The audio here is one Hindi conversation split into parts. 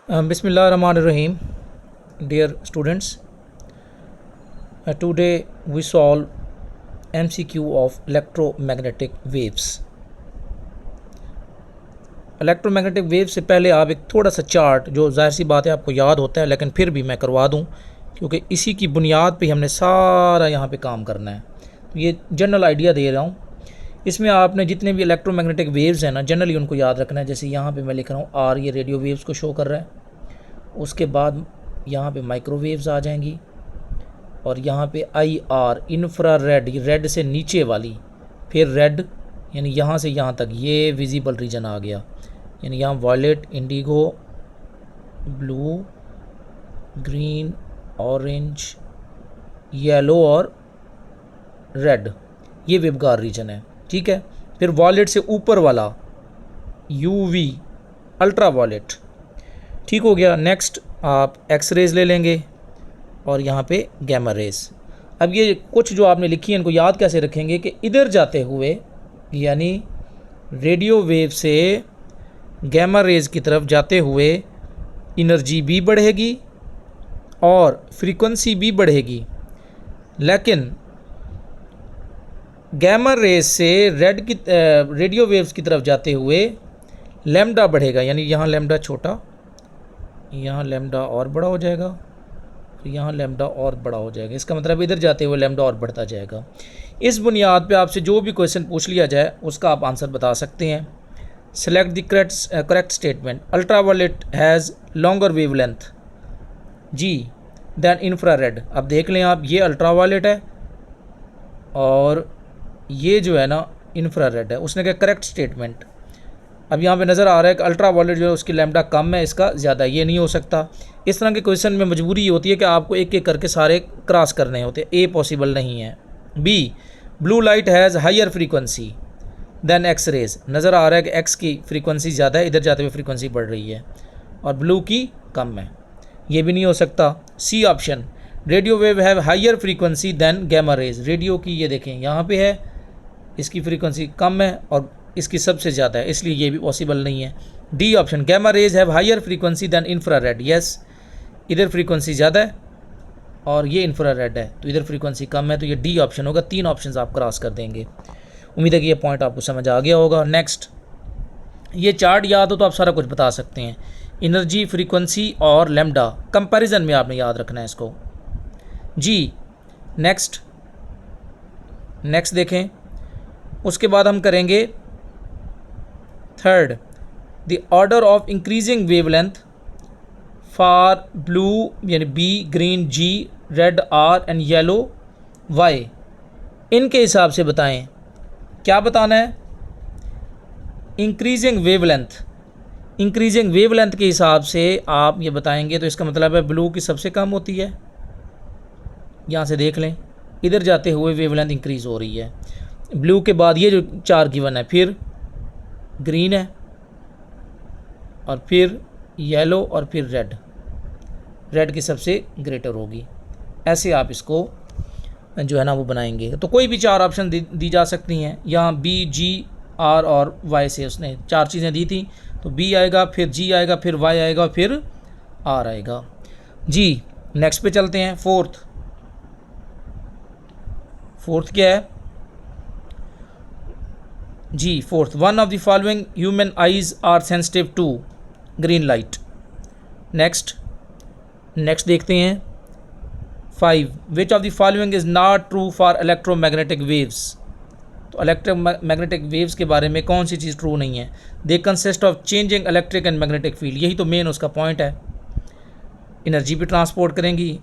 Bismillahirrahmanirrahim. Dear students, today we solve MCQ of electromagnetic waves. Electromagnetic wave से पहले आप एक थोड़ा सा चार्ट, जो जाहिर सी बात है आपको याद होता है, लेकिन फिर भी मैं करवा दूं क्योंकि इसी की बुनियाद पे हमने सारा यहाँ पे काम करना है। तो ये जनरल आइडिया दे रहा हूँ। इसमें आपने जितने भी इलेक्ट्रोमैग्नेटिक वेव्स हैं ना, जनरली उनको याद रखना है। जैसे यहाँ पे मैं लिख रहा हूँ आर, ये रेडियो वेव्स को शो कर रहा है। उसके बाद यहाँ पे माइक्रोवेव्स आ जाएंगी और यहाँ पे आई आर, इंफ्रा रेड, ये रेड से नीचे वाली, फिर रेड यानी यहाँ से यहाँ तक ये विजिबल रीजन आ गया, यानी यहाँ violet, indigo, blue, green, orange, yellow और रेड, ये वेवगाइड रीजन है। ठीक है। फिर वायलेट से ऊपर वाला यूवी, अल्ट्रा वायलेट। ठीक हो गया। नेक्स्ट आप एक्स रेज ले लेंगे और यहाँ पे गैमा रेज। अब ये कुछ जो आपने लिखी है इनको याद कैसे रखेंगे कि इधर जाते हुए यानी रेडियो वेव से गैमा रेज की तरफ जाते हुए एनर्जी भी बढ़ेगी और फ्रीक्वेंसी भी बढ़ेगी, लेकिन गैमा रेज से रेडियो वेव्स की तरफ जाते हुए लैम्डा बढ़ेगा, यानी यहाँ लैम्डा छोटा, यहाँ लैम्डा और बड़ा हो जाएगा, तो यहाँ लैम्डा और बड़ा हो जाएगा। इसका मतलब इधर जाते हुए लैम्डा और बढ़ता जाएगा। इस बुनियाद पे आपसे जो भी क्वेश्चन पूछ लिया जाए उसका आप आंसर बता सकते हैं। Select the correct statement. Ultraviolet has longer wavelength जी दैन इंफ्रारेड। अब देख लें आप, ये अल्ट्रा वायलेट है और ये जो है ना इंफ्रारेड है। उसने कहा करेक्ट स्टेटमेंट। अब यहाँ पे नज़र आ रहा है कि अल्ट्रा वायलेट जो है उसकी लैम्डा कम है, इसका ज़्यादा। ये नहीं हो सकता। इस तरह के क्वेश्चन में मजबूरी ये होती है कि आपको एक एक करके सारे क्रॉस करने होते हैं। ए पॉसिबल नहीं है। B, blue light has higher frequency than X rays. नज़र आ रहा है कि एक्स की फ्रीक्वेंसी ज़्यादा है, इधर जाते हुए फ्रीक्वेंसी बढ़ रही है, और ब्लू की कम है। ये भी नहीं हो सकता। C option, radio wave have higher frequency than gamma rays. Radio की ये देखें यहाँ पे है, इसकी फ्रीक्वेंसी कम है और इसकी सबसे ज़्यादा है, इसलिए ये भी पॉसिबल नहीं है। D option, gamma rays have higher frequency than infrared. Yes, इधर फ्रीक्वेंसी ज़्यादा है और ये इंफ्रारेड है, तो इधर फ्रीक्वेंसी कम है, तो ये डी ऑप्शन होगा। 3 ऑप्शन आप क्रॉस कर देंगे। उम्मीद है कि ये पॉइंट आपको समझ आ गया होगा। नेक्स्ट, ये चार्ट याद हो तो आप सारा कुछ बता सकते हैं। एनर्जी, फ्रीक्वेंसी और लैम्डा कंपैरिजन में आपने याद रखना है इसको जी। नेक्स्ट देखें। उसके बाद हम करेंगे third, the order of increasing wavelength for blue यानी B, green G, red R and yellow Y. इनके हिसाब से बताएं। क्या बताना है? इंक्रीजिंग वेवलेंथ के हिसाब से आप ये बताएंगे, तो इसका मतलब है ब्लू की सबसे कम होती है। यहाँ से देख लें, इधर जाते हुए वेवलेंथ इंक्रीज़ हो रही है। ब्लू के बाद ये जो 4 गिवन है, फिर ग्रीन है और फिर येलो और फिर रेड की सबसे ग्रेटर होगी। ऐसे आप इसको जो है ना वो बनाएंगे। तो कोई भी 4 ऑप्शन दी जा सकती हैं। यहाँ बी, जी, आर और वाई से उसने 4 चीज़ें दी थी, तो बी आएगा, फिर जी आएगा, फिर वाई आएगा, फिर आर आएगा जी। नेक्स्ट पे चलते हैं। फोर्थ क्या है जी? Fourth, one of the following human eyes are sensitive to green light. Next देखते हैं। 5, which of the following is not true for electromagnetic waves. तो इलेक्ट्रोमैग्नेटिक वेव्स के बारे में कौन सी चीज़ ट्रू नहीं है? They consist of changing electric and magnetic field. यही तो मेन उसका पॉइंट है। एनर्जी भी ट्रांसपोर्ट करेंगी,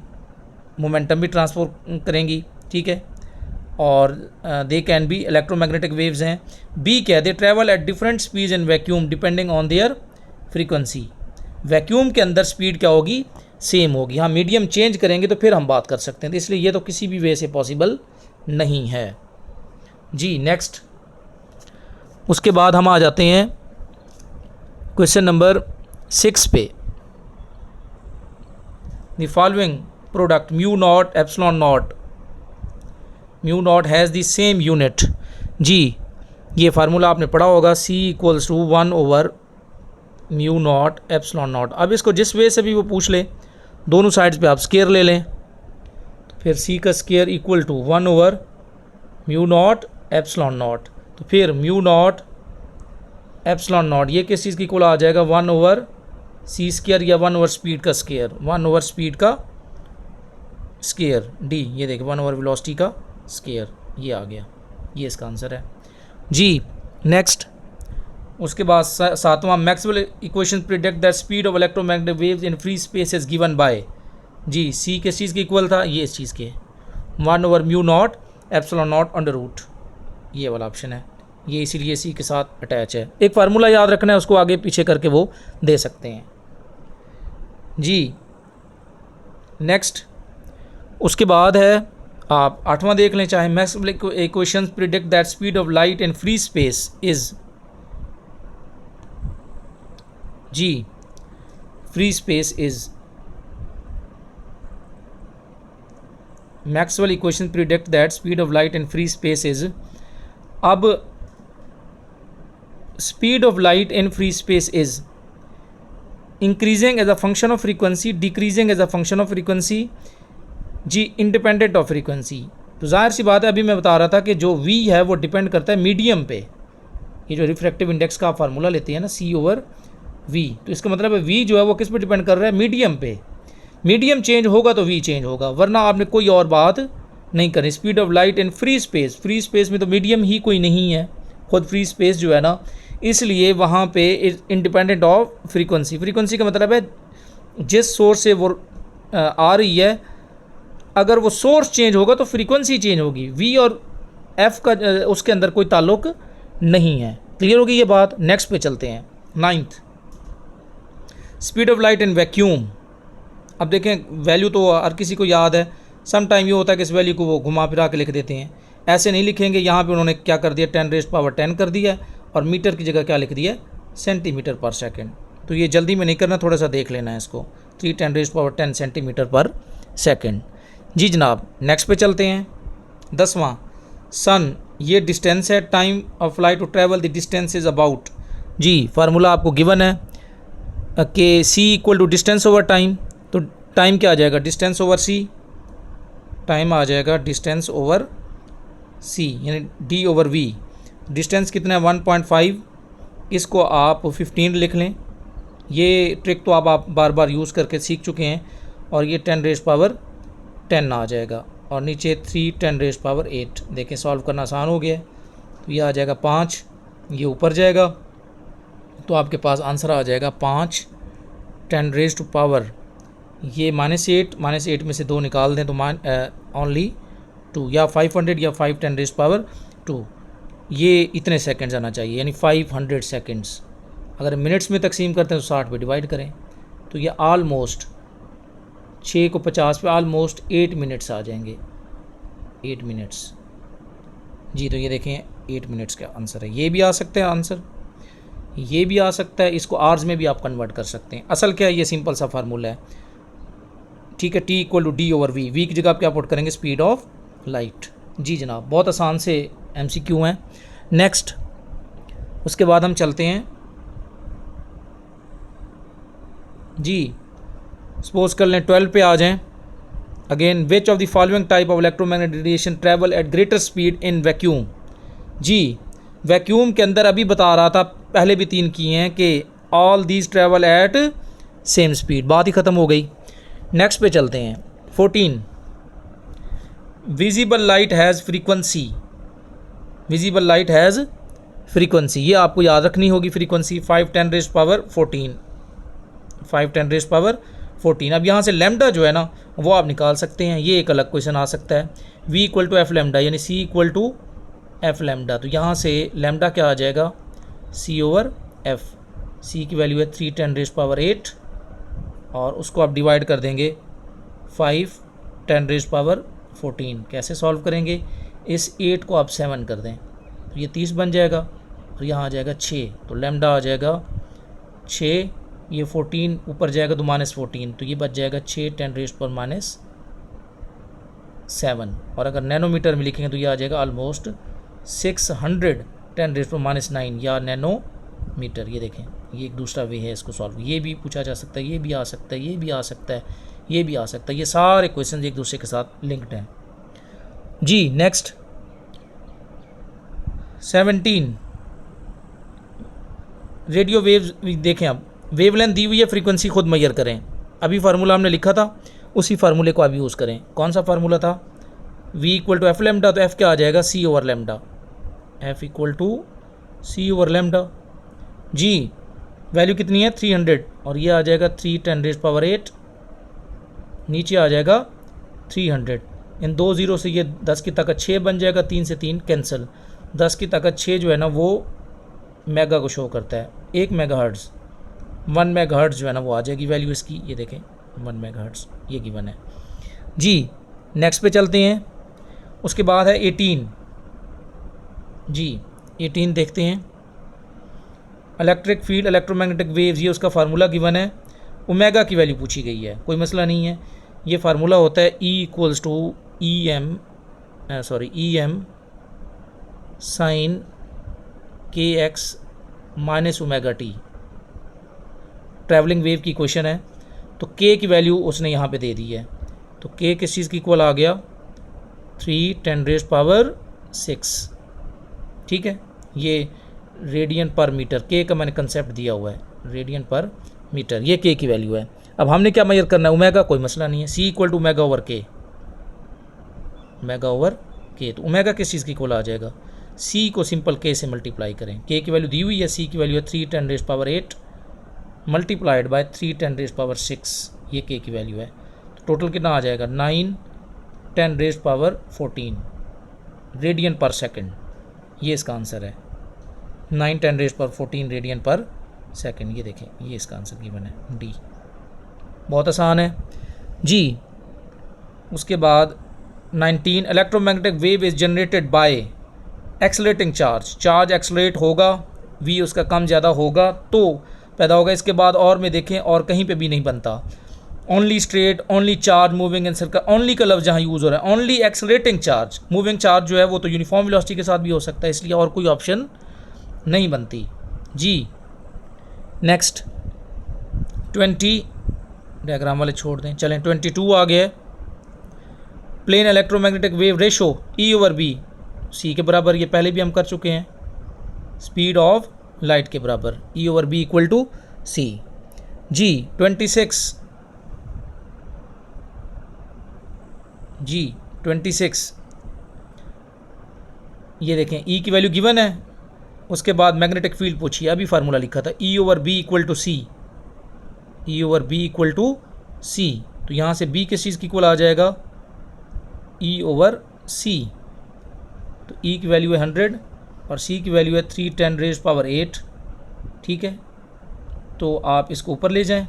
मोमेंटम भी ट्रांसपोर्ट करेंगी। ठीक है। और they can be electromagnetic waves हैं। बी क्या है? दे travel at different speed in vacuum depending on their frequency. Vacuum के अंदर स्पीड क्या होगी? सेम होगी। हाँ, मीडियम चेंज करेंगे तो फिर हम बात कर सकते हैं, तो इसलिए ये तो किसी भी वे से पॉसिबल नहीं है जी। नेक्स्ट, उसके बाद हम आ जाते हैं क्वेश्चन नंबर 6 पे। The following product mu not epsilon naught, mu naught has the same unit जी। ये फार्मूला आपने पढ़ा होगा, C = 1/√μ mu not epsilon naught. अब इसको जिस वे से भी वो पूछ ले, दोनों साइड्स पे आप स्केयर ले लें, तो फिर सी का square equal to 1 over mu not epsilon not. तो फिर म्यू नॉट एप्सिलॉन नॉट ये किस चीज़ की इक्वल आ जाएगा, 1 ओवर सी स्केयर या 1 ओवर स्पीड का स्केयर, 1 ओवर स्पीड का स्केयर डी। ये देखिए 1 ओवर वेलोसिटी का स्केयर, ये आ गया, ये इसका आंसर है जी। नेक्स्ट, उसके बाद सातवां, Maxwell equation predict that speed of electromagnetic waves in free space is given by जी। सी किस चीज़ की इक्वल था, ये इस चीज़ के 1 over mu not epsilon not under root, ये वाला ऑप्शन है, ये इसीलिए सी के साथ अटैच है। एक फार्मूला याद रखना है, उसको आगे पीछे करके वो दे सकते हैं जी। नेक्स्ट, उसके बाद है आप 8वां देख लें चाहे, Maxwell equations predict that speed of light in free space is जी, free space is, Maxwell equation predict that speed of light in free space is. अब speed of light in free space is increasing as a function of frequency, decreasing as a function of frequency जी, इंडिपेंडेंट ऑफ फ्रीक्वेंसी। तो जाहिर सी बात है, अभी मैं बता रहा था कि जो v है वो डिपेंड करता है मीडियम पे। ये जो रिफ्रैक्टिव इंडेक्स का आप फार्मूला लेते हैं ना, c ओवर v, तो इसका मतलब है v जो है वो किस पे डिपेंड कर रहा है, मीडियम पे। मीडियम चेंज होगा तो v चेंज होगा, वरना आपने कोई और बात नहीं करी। Speed of light in free space, free space में तो मीडियम ही कोई नहीं है, खुद फ्री स्पेस जो है ना, इसलिए वहाँ पे इंडिपेंडेंट ऑफ फ्रीक्वेंसी। फ्रीक्वेंसी का मतलब है जिस सोर्स से वो आ रही है, अगर वो सोर्स चेंज होगा तो फ्रीक्वेंसी चेंज होगी। v और f का उसके अंदर कोई ताल्लुक नहीं है। क्लियर होगी ये बात। नेक्स्ट पे चलते हैं। 9th, speed of light in vacuum. अब देखें, वैल्यू तो हर किसी को याद है, सम टाइम ये होता है कि इस वैल्यू को वो घुमा फिरा के लिख देते हैं, ऐसे नहीं लिखेंगे। यहाँ पे उन्होंने क्या कर दिया, 10⁻10 कर दिया, और मीटर की जगह क्या लिख दिया, सेंटीमीटर पर सेकेंड। तो ये जल्दी में नहीं करना, थोड़ा सा देख लेना है इसको, 3×10 सेंटीमीटर पर सेकेंड जी जनाब। नेक्स्ट पे चलते हैं। 10वां, सन, ये डिस्टेंस है, time of flight to travel the distance is about जी। फार्मूला आपको गिवन है कि C equal to distance over time, तो टाइम क्या आ जाएगा, डिस्टेंस ओवर सी, टाइम आ जाएगा डिस्टेंस ओवर सी, यानी डी ओवर वी। डिस्टेंस कितना है, 1.5, इसको आप 15 लिख लें। ये ट्रिक तो आप बार बार यूज़ करके सीख चुके हैं, और ये 10⁻10 आ जाएगा, और नीचे 3×10⁸। देखें सॉल्व करना आसान हो गया है। तो ये आ जाएगा 5, ये ऊपर जाएगा, तो आपके पास आंसर आ जाएगा 5 10⁻, ये -8 में से 2 निकाल दें तो ओनली 2, या 500 या 5 10⁻², ये इतने सेकंड्स आना चाहिए, यानी 500 सेकंड्स। अगर मिनट्स में तकसीम करते हैं तो 60 पे डिवाइड करें, तो ये ऑलमोस्ट 6 को 50 पे ऑलमोस्ट 8 मिनट्स आ जाएंगे, 8 मिनट्स जी। तो ये देखें 8 मिनट्स का आंसर है। ये भी आ सकता है आंसर, ये भी आ सकता है, इसको आवर्स में भी आप कन्वर्ट कर सकते हैं। असल क्या है, ये सिंपल सा फार्मूला है, ठीक है। T equal to D over V, V की जगह आप क्या पुट करेंगे, स्पीड ऑफ लाइट जी जनाब। बहुत आसान से MCQ हैं। नेक्स्ट, उसके बाद हम चलते हैं जी, सपोज कर लें 12 पे आ जाएं। Again, which of the following type of electromagnetic radiation travel at greater speed in vacuum जी। वैक्यूम के अंदर अभी बता रहा था, पहले भी 3 किए हैं कि all these travel at same speed, बात ही ख़त्म हो गई। नेक्स्ट पे चलते हैं। 14, visible light has frequency, visible light has frequency, ये आपको याद रखनी होगी। फ्रीक्वेंसी 5×10⁻14, 5×10⁻14। अब यहाँ से लैम्डा जो है ना वो आप निकाल सकते हैं, ये एक अलग क्वेश्चन आ सकता है। v equal to F lambda, यानी c equal to F lambda, तो यहाँ से लैम्डा क्या आ जाएगा, c ओवर f। c की वैल्यू है 3×10⁸, और उसको आप डिवाइड कर देंगे 5×10⁻14। कैसे सॉल्व करेंगे, इस 8 को आप 7 कर दें तो ये 30 बन जाएगा, और यहाँ आ जाएगा 6, तो लैम्डा आ जाएगा 6, ये 14 ऊपर जाएगा तो -14, तो ये बच जाएगा 6×10⁻7। और अगर नैनोमीटर में लिखेंगे तो ये आ जाएगा ऑलमोस्ट 610⁻9 या नैनोमीटर। ये देखें ये एक दूसरा वे है इसको सॉल्व, ये भी पूछा जा सकता है, ये भी आ सकता है, ये भी आ सकता है, ये भी आ सकता है। ये सारे क्वेश्चन एक दूसरे के साथ लिंक्ड हैं जी। नेक्स्ट 17 रेडियो वेव्स देखें। अब वेवलेंथ दी हुई है, फ्रीक्वेंसी खुद मेजर करें। अभी फार्मूला हमने लिखा था, उसी फार्मूले को अभी यूज़ करें। कौन सा फार्मूला था? v equal to F lambda, तो एफ क्या आ जाएगा? c over lambda. f equal to c over lambda जी। वैल्यू कितनी है? 300, और ये आ जाएगा 3 10⁸, नीचे आ जाएगा 300। इन 2 ज़ीरो से ये 10 की ताकत 6 बन जाएगा, 3 से 3 कैंसिल। 10 की ताकत 6 जो है ना वो मेगा को शो करता है। 1 मेगाहर्ट्ज़ 1 मेगाहर्ट्ज़ जो है ना वो आ जाएगी वैल्यू इसकी, ये देखें 1 मेगाहर्ट्ज़ ये गिवन है जी। नेक्स्ट पे चलते हैं। उसके बाद है 18 जी। 18 देखते हैं। इलेक्ट्रिक फील्ड, इलेक्ट्रोमैग्नेटिक वेव्स, ये उसका फार्मूला गिवन है। ओमेगा की वैल्यू पूछी गई है, कोई मसला नहीं है। ये फार्मूला होता है E equals to EM sine KX minus omega T. Travelling wave की क्वेश्चन है, तो K की वैल्यू उसने यहाँ पे दे दी है। तो K किस चीज़ की इक्वल आ गया? 3 10⁻⁶। ठीक है, ये रेडियन पर मीटर, K का मैंने कंसेप्ट दिया हुआ है, रेडियन पर मीटर, ये K की वैल्यू है। अब हमने क्या मेजर करना है? ओमेगा, कोई मसला नहीं है। C equal to omega over K, omega over K। तो ओमेगा किस चीज़ की इक्वल आ जाएगा? C को सिंपल K से मल्टीप्लाई करें। K की वैल्यू दी हुई है, C की वैल्यू है 3 10⁸ मल्टीप्लाइड बाय 3 10⁶, ये K की वैल्यू है। तो टोटल कितना आ जाएगा? 9 10⁻14 रेडियन पर सेकंड, ये इसका आंसर है। 9 10⁻14 रेडियन पर सेकंड, ये देखें, ये इसका आंसर गिवन है डी। बहुत आसान है जी। उसके बाद 19 electromagnetic wave is generated by accelerating charge. Charge accelerate होगा, v उसका कम ज़्यादा होगा तो पैदा होगा। इसके बाद और में देखें, और कहीं पे भी नहीं बनता। Only straight, only charge moving in circle, only का लफ्ज़ जहाँ यूज़ हो रहा है। Only accelerating charge, moving charge जो है वो तो यूनिफॉर्म वेलोसिटी के साथ भी हो सकता है, इसलिए और कोई ऑप्शन नहीं बनती जी। नेक्स्ट 20 डायग्राम वाले छोड़ दें, चलें 22 आ गया। Plane electromagnetic wave ratio E over B C के बराबर, ये पहले भी हम कर चुके हैं। स्पीड ऑफ लाइट के बराबर, E over B equal to C जी। 26 जी। 26 ये देखें, E की वैल्यू गिवन है। उसके बाद मैग्नेटिक फील्ड पूछिए, अभी फार्मूला लिखा था E over B equal to C, E over B equal to C। तो यहाँ से B किस चीज़ की इक्वल आ जाएगा? E over C। तो E की वैल्यू है 100 और C की वैल्यू है 3 10⁸। ठीक है, तो आप इसको ऊपर ले जाएं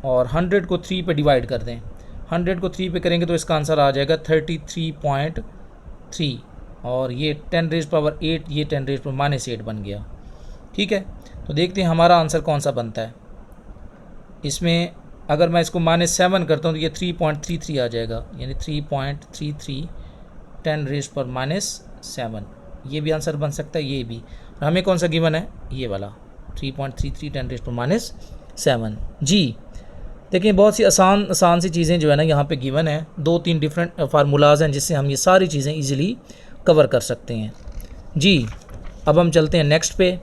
और 100 को 3 पे डिवाइड कर दें। 100 को 3 पे करेंगे तो इसका आंसर आ जाएगा 33.3, और ये 10⁸, ये 10⁻⁸ बन गया। ठीक है, तो देखते हैं हमारा आंसर कौन सा बनता है। इसमें अगर मैं इसको -7 करता हूँ तो ये 3.33 आ जाएगा, यानी 3.33 10⁻⁷। ये भी आंसर बन सकता है, ये भी। और हमें कौन सा गिवन है? ये वाला 3.33 10⁻⁷ जी। देखिए, बहुत सी आसान सी चीज़ें जो है ना यहाँ पे गिवन है। 2-3 डिफरेंट फार्मूलाज हैं जिससे हम ये सारी चीज़ें इजीली कवर कर सकते हैं जी। अब हम चलते हैं नेक्स्ट पे,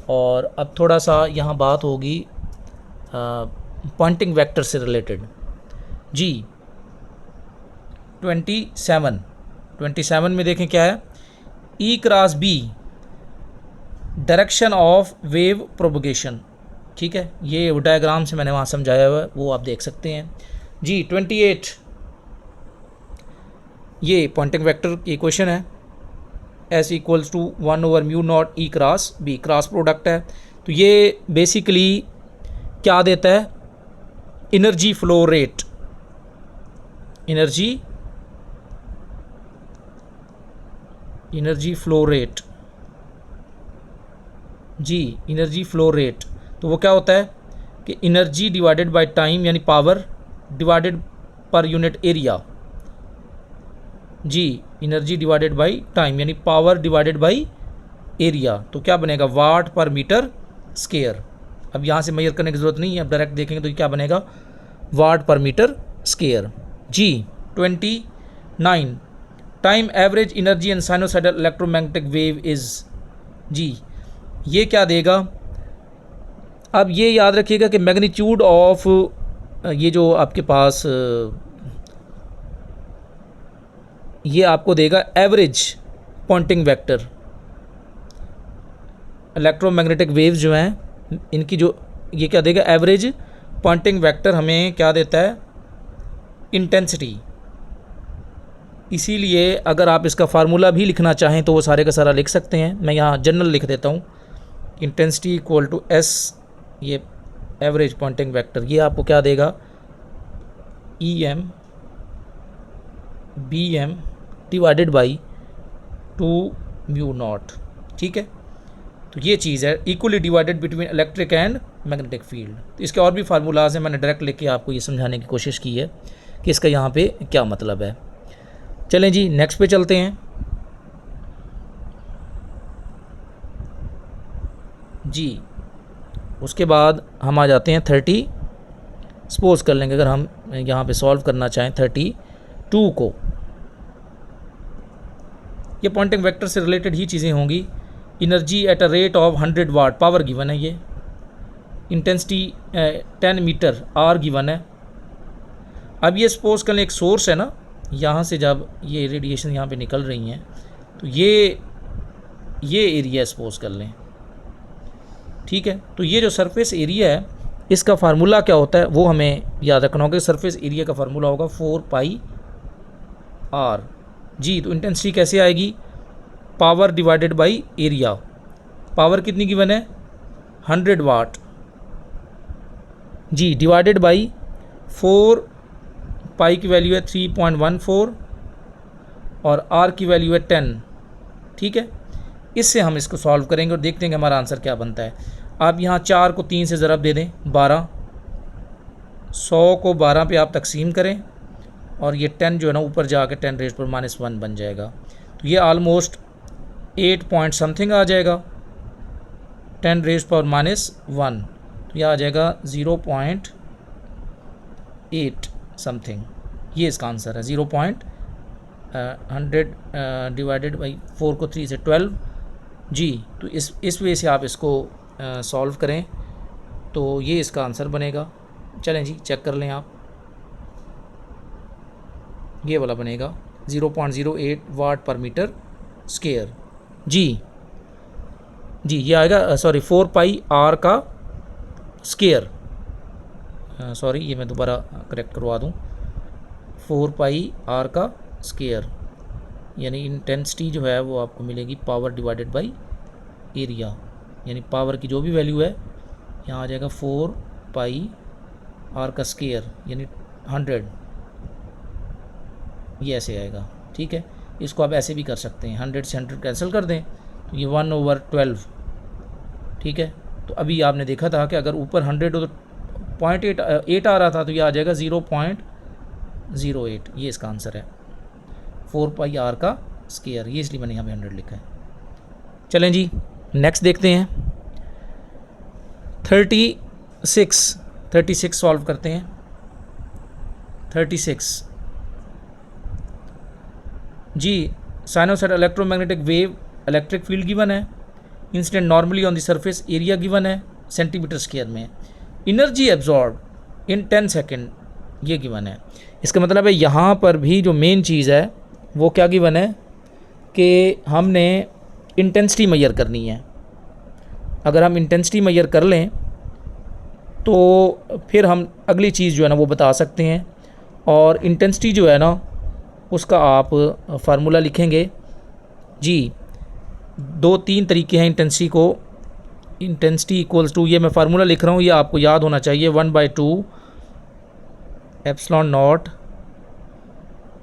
और अब थोड़ा सा यहाँ बात होगी पॉइंटिंग वेक्टर से रिलेटेड जी। 27 में देखें क्या है? E cross B direction of wave propagation. ठीक है, ये डायग्राम से मैंने वहाँ समझाया हुआ है, वो आप देख सकते हैं जी। 28 ये पॉइंटिंग वेक्टर की क्वेश्चन है। S equals to 1 over mu naught E cross B, cross product है। तो ये बेसिकली क्या देता है? Energy flow rate, energy flow rate जी, एनर्जी फ्लो रेट। तो वो क्या होता है कि एनर्जी डिवाइडेड बाय टाइम, यानी पावर डिवाइडेड पर यूनिट एरिया जी। एनर्जी डिवाइडेड बाय टाइम यानी पावर डिवाइडेड बाय एरिया, तो क्या बनेगा वाट पर मीटर स्क्वायर। अब यहाँ से मेजर करने की ज़रूरत नहीं है, अब डायरेक्ट देखेंगे तो क्या बनेगा वाट पर मीटर स्क्वायर। जी 29 time average energy in sinusoidal electromagnetic wave is. जी ये क्या देगा, अब ये याद रखिएगा कि मैग्नीट्यूड ऑफ ये जो आपके पास ये आपको देगा average Poynting vector. Electromagnetic waves जो हैं इनकी जो ये क्या देगा एवरेज पॉइंटिंग वेक्टर हमें क्या देता है इंटेंसिटी। इसीलिए अगर आप इसका फार्मूला भी लिखना चाहें तो वो सारे का सारा लिख सकते हैं, मैं यहाँ जनरल लिख देता हूँ। इंटेंसिटी इक्वल टू एस, ये एवरेज पॉइंटिंग वेक्टर, ये आपको क्या देगा E M B M divided by 2 mu not. ठीक है, तो ये चीज़ है equally divided between electric and magnetic field. तो इसके और भी फार्मूलाज हैं, मैंने डायरेक्ट लेके आपको ये समझाने की कोशिश की है कि इसका यहाँ पे क्या मतलब है। चलें जी नेक्स्ट पे चलते हैं। जी उसके बाद हम आ जाते हैं 30, सपोज कर लेंगे अगर हम यहाँ पे सॉल्व करना चाहें 32 को, ये पॉइंटिंग वेक्टर से रिलेटेड ही चीज़ें होंगी। Energy at a rate of 100 watt, power given है, ये इंटेंसिटी 10 मीटर आर गिवन है। अब ये सपोज कर लें एक सोर्स है ना, यहाँ से जब ये रेडिएशन यहाँ पे निकल रही हैं तो ये एरिया सपोज कर लें। ठीक है, तो ये जो सरफेस एरिया है इसका फार्मूला क्या होता है वो हमें याद रखना होगा। सरफेस एरिया का फार्मूला होगा 4 पाई आर। जी तो इंटेंसिटी कैसे आएगी, power divided by area. Power कितनी गिवन है 100 वाट, जी डिवाइडेड बाई 4 पाई की वैल्यू है 3.14 और आर की वैल्यू है 10। ठीक है, इससे हम इसको सॉल्व करेंगे और देखते हैं कि हमारा आंसर क्या बनता है। आप यहाँ 4 को 3 से ज़रब दे दें 12, 100 को 12 पे आप तकसीम करें और ये 10 जो है ना ऊपर जाके 10 रेज़ पर -1 बन जाएगा। तो ये ऑलमोस्ट 8 पॉइंट समथिंग आ जाएगा, 10 रेज़ पर -1, तो यह आ जाएगा 0.8 समथिंग। ये इसका आंसर है 0.100 डिवाइडेड बाई 4 को 3 से 12। जी तो इस वजह से आप इसको सॉल्व करें तो ये इसका आंसर बनेगा। चलें जी चेक कर लें आप, ये वाला बनेगा 0.08 वाट पर मीटर स्क्वायर। जी ये आएगा सॉरी 4 पाई आर का स्क्वायर, सॉरी ये मैं दोबारा करेक्ट करवा दूँ, 4 पाई आर का स्क्वायर, यानी इंटेंसिटी जो है वो आपको मिलेगी पावर डिवाइडेड बाई एरिया, यानी पावर की जो भी वैल्यू है यहाँ आ जाएगा 4 पाई आर का स्क्वायर यानी 100, ये ऐसे आएगा। ठीक है, इसको आप ऐसे भी कर सकते हैं, 100 से 100 कैंसिल कर दें तो ये 1/12। ठीक है, तो अभी आपने देखा था कि अगर ऊपर 100 हो तो 0.8 आ रहा था, तो ये आ जाएगा 0.08। ये इसका आंसर है 4 पाई आर का स्क्वायर, ये इसलिए मैंने यहाँ पे 100 लिखा है। चलें जी नेक्स्ट देखते हैं 36 सॉल्व करते हैं। 36 जी sinusoidal electromagnetic wave electric field given है, incident normally on the surface area given है सेंटीमीटर स्क्वायर में, एनर्जी एब्जॉर्ब इन 10 सेकेंड ये गिवन है। इसका मतलब है यहाँ पर भी जो मेन चीज़ है वो क्या गिवन है कि हमने इंटेंसिटी मेजर करनी है। अगर हम इंटेंसिटी मेजर कर लें तो फिर हम अगली चीज़ जो है ना वो बता सकते हैं, और इंटेंसिटी जो है ना उसका आप फार्मूला लिखेंगे। जी 2-3 तरीके हैं इंटेंसिटी को, इंटेंसिटी इक्वल्स टू, ये मैं फार्मूला लिख रहा हूँ, ये आपको याद होना चाहिए, 1/2 एप्सिलॉन नॉट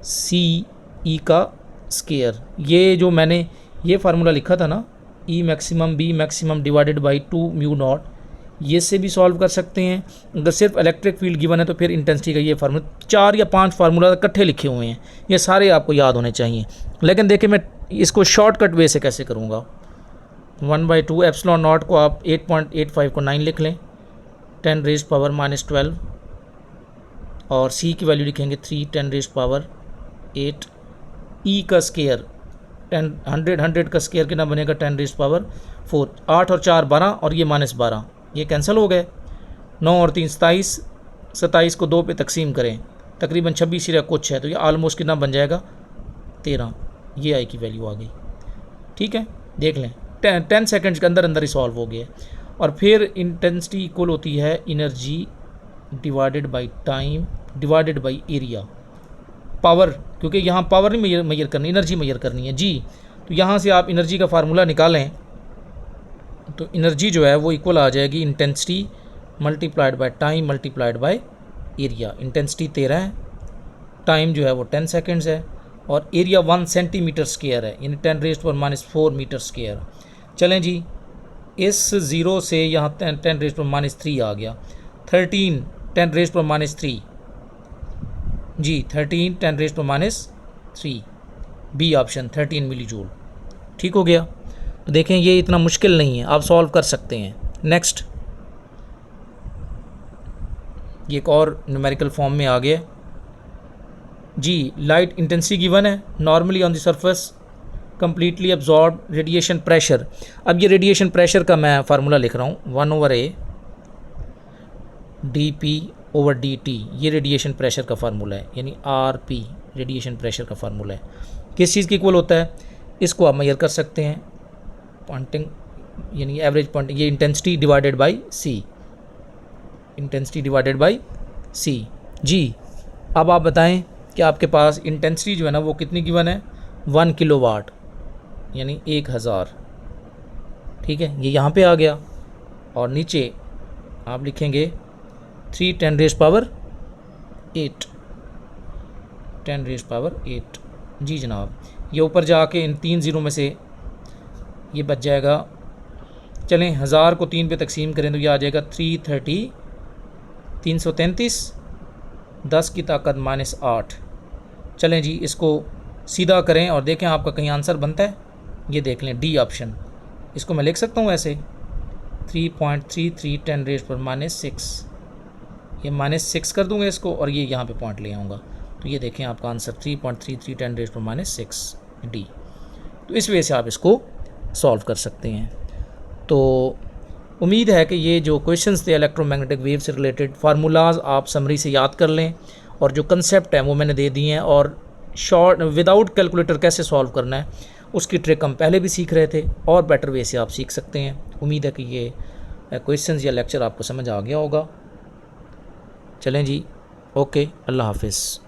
सी ई का स्क्वायर। ये जो मैंने ये फार्मूला लिखा था ना E maximum B maximum divided by 2 mu not, ये से भी सॉल्व कर सकते हैं। अगर सिर्फ इलेक्ट्रिक फील्ड गिवन है तो फिर इंटेंसिटी का ये फार्मूला, 4 या 5 फार्मूला इकट्ठे लिखे हुए हैं, ये सारे आपको याद होने चाहिए। लेकिन देखिए मैं इसको शॉर्टकट वे से कैसे करूँगा। 1/2 एप्सिलॉन नॉट को आप 8.85 को 9 लिख लें, 10⁻⁻12 और c की वैल्यू लिखेंगे 3 10⁻8। e का स्केयर 100 का स्केयर कितना बनेगा 10⁻4। 8 और 4 12 और ये -12, ये कैंसिल हो गए। 9 और 3 27, 27 को 2 पे तकसीम करें, तकरीबन 26 या कुछ है, तो ये आलमोस्ट कितना बन जाएगा 13। ये आई की वैल्यू आ गई। ठीक है, देख लें 10 सेकंड्स के अंदर अंदर ही सॉल्व हो गया। और फिर इंटेंसिटी इक्वल होती है energy divided by time divided by area. Power, क्योंकि यहाँ पावर नहीं मेजर करनी, एनर्जी मेजर करनी है जी। तो यहाँ से आप एनर्जी का फार्मूला निकालें तो एनर्जी जो है वो इक्वल आ जाएगी intensity multiplied by time multiplied by area. Intensity 13 है, टाइम जो है वो 10 सेकेंड्स है, और एरिया 1 सेंटीमीटर स्क्वायर है, यानी 10⁻⁻4 मीटर स्क्वायर। चलें जी, इस ज़ीरो से यहाँ 10⁻³ आ गया। 13 10⁻³ जी, 13 10⁻³ बी ऑप्शन 13 मिली जूल। ठीक हो गया। तो देखें ये इतना मुश्किल नहीं है, आप सॉल्व कर सकते हैं। नेक्स्ट, ये एक और न्यूमेरिकल फॉर्म में आ गया जी। लाइट इंटेंसिटी गिवन है, normally on the surface completely absorb radiation pressure. अब ये रेडिएशन प्रेशर का मैं फार्मूला लिख रहा हूँ, 1/a dp/dt, ये रेडिएशन प्रेशर का फार्मूला है, यानी rp रेडिएशन प्रेशर का फार्मूला है। किस चीज़ की इक्वल होता है, इसको आप मेजर कर सकते हैं, पॉइंटिंग यानी एवरेज पॉइंटिंग, ये intensity divided by c, intensity divided by c जी। अब आप बताएं कि आपके पास इंटेंसिटी जो है ना वो कितनी गिवन है, 1 किलोवाट यानी 1000। ठीक है, ये यहाँ पे आ गया। और नीचे आप लिखेंगे 3 10⁻8 10⁻8 जी जनाब। ये ऊपर जाके इन 3 ज़ीरो में से ये बच जाएगा। चलें 1000 को 3 पे तकसीम करें तो ये आ जाएगा 333, 10 की ताकत -8। चलें जी, इसको सीधा करें और देखें आपका कहीं आंसर बनता है। ये देख लें डी ऑप्शन, इसको मैं लिख सकता हूँ ऐसे 3.33 10⁻6, ये -6 कर दूँगा इसको और ये यहाँ पे पॉइंट ले आऊँगा, तो ये देखें आपका आंसर 3.33 10⁻6 डी। तो इस वजह से आप इसको सॉल्व कर सकते हैं। तो उम्मीद है कि ये जो क्वेश्चंस थे इलेक्ट्रोमैग्नेटिक वेव से रिलेटेड, फार्मूलाज आप समरी से याद कर लें, और जो कंसेप्ट है वो मैंने दे दिए हैं, और शॉर्ट विदाउट कैलकुलेटर कैसे सॉल्व करना है उसकी ट्रिक हम पहले भी सीख रहे थे, और बेटर वे से आप सीख सकते हैं। उम्मीद है कि ये क्वेश्चंस या लेक्चर आपको समझ आ गया होगा। चलें जी, ओके, अल्लाह हाफिज़।